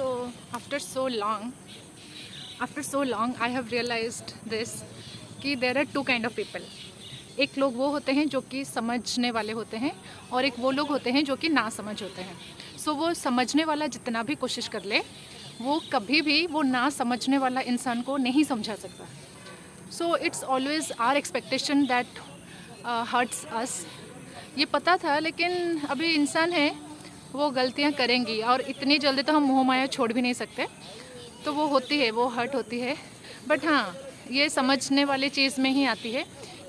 So after so long, I have realized this कि there are two kind of people. एक लोग वो होते हैं जो कि समझने वाले होते हैं और एक वो लोग होते हैं जो कि ना समझ होते हैं. So वो समझने वाला जितना भी कोशिश कर ले वो कभी भी वो ना समझने वाला इंसान को नहीं समझा सकता. So it's always our expectation that hurts us. ये पता था लेकिन अभी इंसान है वो गलतियाँ करेंगी और इतनी जल्दी तो हम मोह माया छोड़ भी नहीं सकते. तो वो होती है, वो हर्ट होती है. बट हाँ, ये समझने वाली चीज़ में ही आती है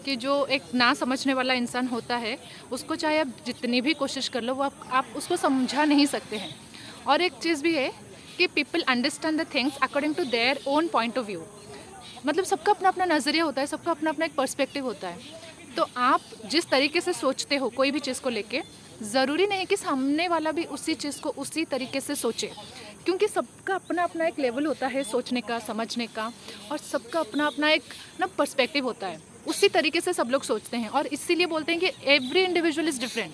कि जो एक ना समझने वाला इंसान होता है उसको चाहे आप जितनी भी कोशिश कर लो वो आप उसको समझा नहीं सकते हैं. और एक चीज़ भी है कि people understand the things according to their own point of view. मतलब सबका अपना अपना नज़रिया होता है, सबका अपना अपना एक पर्सपेक्टिव होता है. तो आप जिस तरीके से सोचते हो कोई भी चीज़ को लेके, ज़रूरी नहीं कि सामने वाला भी उसी चीज़ को उसी तरीके से सोचे, क्योंकि सबका अपना अपना एक लेवल होता है सोचने का, समझने का, और सबका अपना अपना एक ना पर्सपेक्टिव होता है. उसी तरीके से सब लोग सोचते हैं और इसीलिए बोलते हैं कि एवरी इंडिविजुअल इज़ डिफरेंट.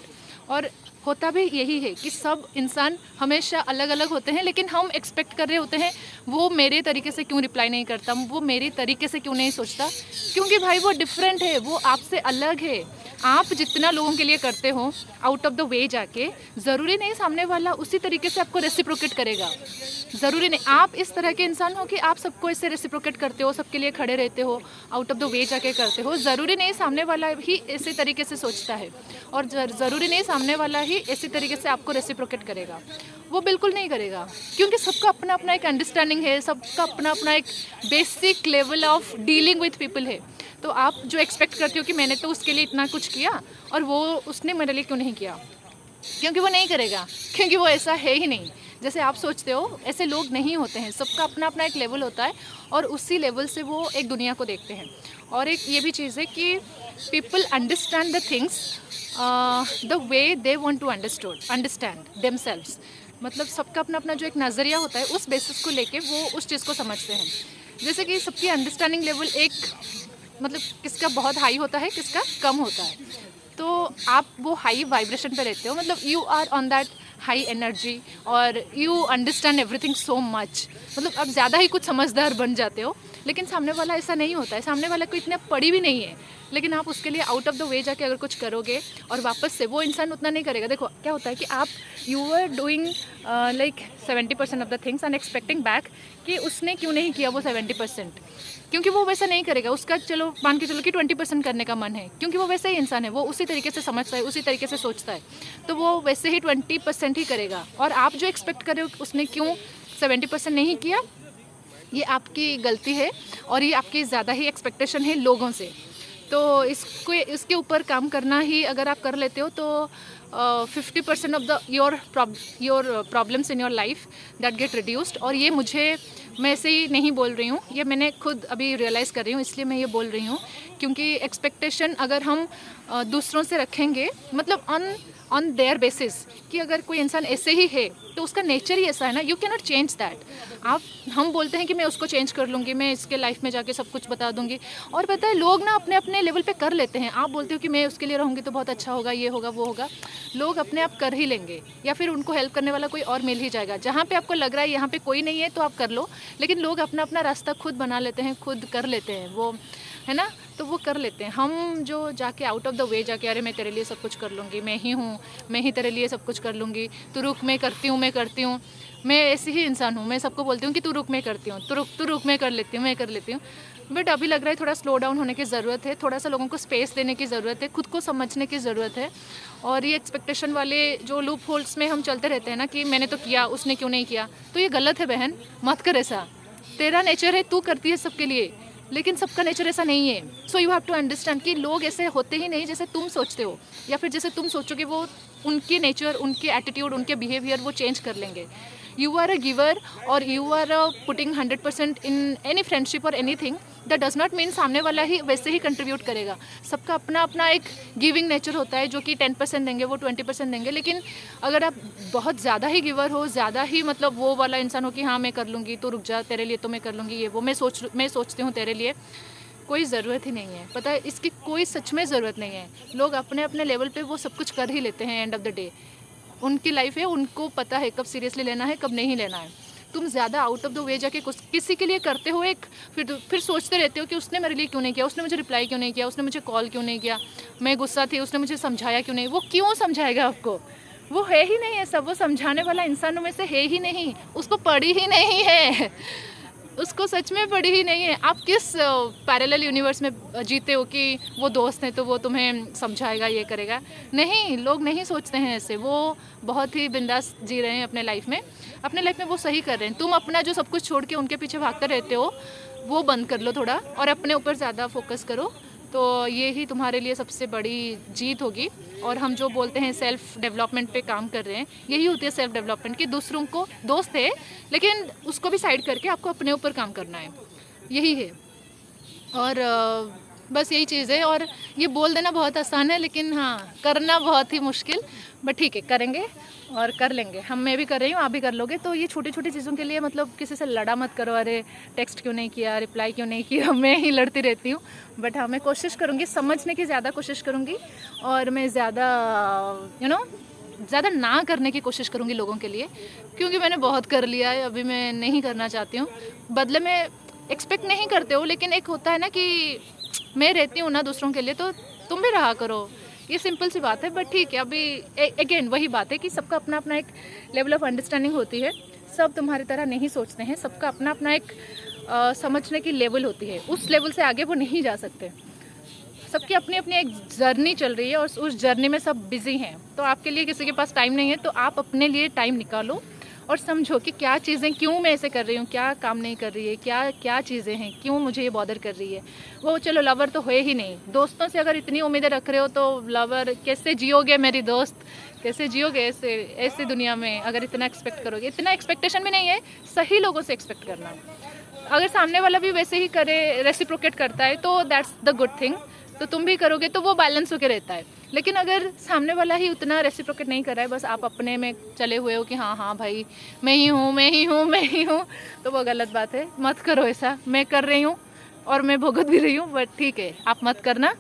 और होता भी यही है कि सब इंसान हमेशा अलग अलग होते हैं, लेकिन हम एक्सपेक्ट कर रहे होते हैं वो मेरे तरीके से क्यों रिप्लाई नहीं करता, वो मेरे तरीके से क्यों नहीं सोचता, क्योंकि भाई वो डिफरेंट है, वो आपसे अलग है. आप जितना लोगों के लिए करते हो आउट ऑफ द वे जाके, ज़रूरी नहीं सामने वाला उसी तरीके से आपको रेसिप्रोकेट करेगा. ज़रूरी नहीं आप इस तरह के इंसान हो कि आप सबको इससे रेसिप्रोकेट करते हो, सबके लिए खड़े रहते हो, आउट ऑफ द वे जाके करते हो. ज़रूरी नहीं सामने वाला ही इसी तरीके से सोचता है और ज़रूरी नहीं सामने वाला ही इसी तरीके से आपको रेसिप्रोकेट करेगा. वो बिल्कुल नहीं करेगा, क्योंकि सबका अपना अपना एक अंडरस्टैंडिंग है, सबका अपना अपना एक basic level of dealing with people है. तो आप जो एक्सपेक्ट करते हो कि मैंने तो उसके लिए इतना कुछ किया और वो उसने मेरे लिए क्यों नहीं किया, क्योंकि वो नहीं करेगा, क्योंकि वो ऐसा है ही नहीं. जैसे आप सोचते हो ऐसे लोग नहीं होते हैं. सबका अपना अपना एक लेवल होता है और उसी लेवल से वो एक दुनिया को देखते हैं. और एक ये भी चीज़ है कि people understand the things the way they want to understand themselves. मतलब सबका अपना अपना जो एक नज़रिया होता है उस बेसिस को लेके वो उस चीज़ को समझते हैं. जैसे कि सबकी अंडरस्टैंडिंग लेवल एक मतलब किसका बहुत हाई होता है, किसका कम होता है. तो आप वो हाई वाइब्रेशन पे रहते हो, मतलब you are on that high energy और you understand everything so much. मतलब आप ज़्यादा ही कुछ समझदार बन जाते हो. लेकिन सामने वाला ऐसा नहीं होता है, सामने वाला को इतना पड़ी भी नहीं है, लेकिन आप उसके लिए आउट ऑफ द वे जाके अगर कुछ करोगे और वापस से वो इंसान उतना नहीं करेगा. देखो क्या होता है कि आप you are doing like 70% of the things and expecting back कि उसने क्यों नहीं किया वो 70%, क्योंकि वो वैसा नहीं करेगा. उसका चलो मान के चलो कि 20% करने का मन है, क्योंकि वो वैसा ही इंसान है, वो उसी तरीके से समझता है, उसी तरीके से सोचता है, तो वो वैसे ही 20% ही करेगा. और आप जो एक्सपेक्ट कर रहे हो उसने क्यों 70% नहीं किया, ये आपकी गलती है और ये आपकी ज़्यादा ही एक्सपेक्टेशन है लोगों से. तो इसके ऊपर काम करना ही अगर आप कर लेते हो तो 50% of the your problems in your life that get reduced. और ये मैं ऐसे ही नहीं बोल रही हूँ, ये मैंने खुद अभी रियलाइज़ कर रही हूँ, इसलिए मैं ये बोल रही हूँ. क्योंकि एक्सपेक्टेशन अगर हम दूसरों से रखेंगे, मतलब ऑन देयर बेसिस, कि अगर कोई इंसान ऐसे ही है तो उसका नेचर ही ऐसा है ना, you can not change that. हम बोलते हैं कि मैं उसको चेंज कर लूँगी, मैं इसके लाइफ में जाके सब कुछ बता दूँगी. और पता है लोग ना अपने अपने लेवल पे कर लेते हैं. आप बोलते हो कि मैं उसके लिए रहूँगी तो बहुत अच्छा होगा, ये होगा वो होगा. लोग अपने आप कर ही लेंगे, या फिर उनको हेल्प करने वाला कोई और मिल ही जाएगा. जहाँ पे आपको लग रहा है यहाँ पे कोई नहीं है तो आप कर लो, लेकिन लोग अपना अपना रास्ता खुद बना लेते हैं, खुद कर लेते हैं, वो है ना. तो वो कर लेते हैं. हम जो जाके आउट ऑफ द वे जाके अरे मैं तेरे लिए सब कुछ कर लूँगी, मैं ही हूँ, मैं ही तेरे लिए सब कुछ कर लूँगी, तू रुक मैं करती हूँ, मैं ऐसी ही इंसान हूँ, मैं सबको बोलती हूँ कि तू रुक मैं करती हूँ, तू रुक मैं कर लेती हूँ. बट अभी लग रहा है थोड़ा स्लो डाउन होने की ज़रूरत है, थोड़ा सा लोगों को स्पेस देने की ज़रूरत है, खुद को समझने की ज़रूरत है. और ये एक्सपेक्टेशन वाले जो लूप होल्स में हम चलते रहते हैं ना कि मैंने तो किया उसने क्यों नहीं किया, तो ये गलत है बहन, मत कर ऐसा. तेरा नेचर है, तू करती है सबके लिए, लेकिन सबका नेचर ऐसा नहीं है. So you have to understand कि लोग ऐसे होते ही नहीं जैसे तुम सोचते हो, या फिर जैसे तुम सोचोगे वो उनके नेचर, उनके एटीट्यूड, उनके बिहेवियर वो चेंज कर लेंगे. यू आर अ गिवर और you are putting 100% in any friendship और anything, that does not mean सामने वाला ही वैसे ही कंट्रीब्यूट करेगा. सबका अपना अपना एक गिविंग नेचर होता है, जो कि 10% देंगे वो 20% देंगे. लेकिन अगर आप बहुत ज़्यादा ही गिवर हो, ज़्यादा ही मतलब वो वाला इंसान हो कि हाँ मैं कर लूँगी, तो रुक जा, तेरे लिए तो मैं कर लूँगी, ये वो मैं सोचती हूँ तेरे लिए, कोई ज़रूरत ही नहीं है. पता है इसकी कोई सच में ज़रूरत नहीं है. लोग अपने अपने लेवल पे वो सब कुछ कर ही लेते हैं. एंड ऑफ द डे उनकी लाइफ है, उनको पता है कब सीरियसली लेना है, कब नहीं लेना है. तुम ज़्यादा आउट ऑफ द वे जाके कुछ किसी के लिए करते हो एक, फिर सोचते रहते हो कि उसने मेरे लिए क्यों नहीं किया, उसने मुझे रिप्लाई क्यों नहीं किया, उसने मुझे कॉल क्यों नहीं किया, मैं गुस्सा थी उसने मुझे समझाया क्यों नहीं। वो क्यों समझाएगा आपको, वो है ही नहीं है सब, वो समझाने वाला इंसानों में से है ही नहीं, उसको पड़ी ही नहीं है, उसको सच में पड़ी ही नहीं है। आप किस पैरेलल यूनिवर्स में जीते हो कि वो दोस्त है तो वो तुम्हें समझाएगा ये करेगा। नहीं, लोग नहीं सोचते हैं ऐसे, वो बहुत ही बिंदास जी रहे हैं अपने लाइफ में, अपने लाइफ में वो सही कर रहे हैं। तुम अपना जो सब कुछ छोड़ के उनके पीछे भागते रहते हो वो बंद कर लो थोड़ा, और अपने ऊपर ज़्यादा फोकस करो, तो ये ही तुम्हारे लिए सबसे बड़ी जीत होगी। और हम जो बोलते हैं सेल्फ डेवलपमेंट पे काम कर रहे हैं, यही होती है सेल्फ डेवलपमेंट, कि दूसरों को दोस्त है लेकिन उसको भी साइड करके आपको अपने ऊपर काम करना है, यही है। और बस यही चीज़ है। और ये बोल देना बहुत आसान है लेकिन हाँ करना बहुत ही मुश्किल, बट ठीक है करेंगे और कर लेंगे। मैं भी कर रही हूँ, आप भी कर लोगे। तो ये छोटी छोटी चीज़ों के लिए मतलब किसी से लड़ा मत करो, अरे टेक्स्ट क्यों नहीं किया, रिप्लाई क्यों नहीं किया, मैं ही लड़ती रहती हूँ। बट हाँ मैं कोशिश करूँगी समझने की, ज़्यादा कोशिश करूँगी, और मैं ज़्यादा ज़्यादा ना करने की कोशिश करूँगी लोगों के लिए, क्योंकि मैंने बहुत कर लिया है, अभी मैं नहीं करना चाहती हूँ। बदले में एक्सपेक्ट नहीं करते हो, लेकिन एक होता है ना कि मैं रहती हूँ ना दूसरों के लिए, तो तुम भी रहा करो, ये सिंपल सी बात है। बट ठीक है, अभी अगेन वही बात है कि सबका अपना अपना एक लेवल ऑफ अंडरस्टैंडिंग होती है, सब तुम्हारी तरह नहीं सोचते हैं, सबका अपना अपना एक समझने की लेवल होती है, उस लेवल से आगे वो नहीं जा सकते। सबकी अपनी अपनी एक जर्नी चल रही है और उस जर्नी में सब बिजी हैं। तो आपके लिए किसी के पास टाइम नहीं है, तो आप अपने लिए टाइम निकालो और समझो कि क्या चीज़ें, क्यों मैं ऐसे कर रही हूँ, क्या काम नहीं कर रही है, क्या क्या चीज़ें हैं, क्यों मुझे ये बॉदर कर रही है। वो चलो लवर तो है ही नहीं, दोस्तों से अगर इतनी उम्मीदें रख रहे हो तो लवर कैसे जियोगे मेरी दोस्त, कैसे जियोगे ऐसे दुनिया में अगर इतना एक्सपेक्ट करोगे। इतना एक्सपेक्टेशन भी नहीं है, सही लोगों से एक्सपेक्ट करना। अगर सामने वाला भी वैसे ही करे, रेसिप्रोकेट करता है, तो दैट्स द गुड थिंग, तो तुम भी करोगे तो वो बैलेंस होके रहता है। लेकिन अगर सामने वाला ही उतना रेसिप्रोकेट नहीं कर रहा है, बस आप अपने में चले हुए हो कि हाँ हाँ भाई मैं ही हूँ मैं ही हूँ मैं ही हूँ, तो वो गलत बात है। मत करो ऐसा, मैं कर रही हूँ और मैं भुगत भी रही हूँ, बट ठीक है आप मत करना।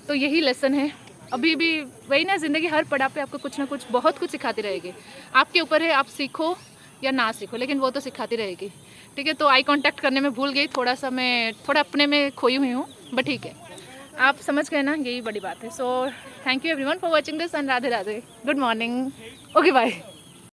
तो यही लेसन है अभी भी, वही ना, ज़िंदगी हर पड़ाव पे आपको कुछ ना कुछ बहुत कुछ सिखाती रहेगी। आपके ऊपर है आप सीखो या ना सीखो, लेकिन वो तो सिखाती रहेगी। ठीक है, तो आई कांटेक्ट करने में भूल गई, मैं थोड़ा अपने में खोई हुई हूँ, बट ठीक है आप समझ गए ना, यही बड़ी बात है। So thank you everyone for watching this and Radhe Radhe, good morning, okay bye.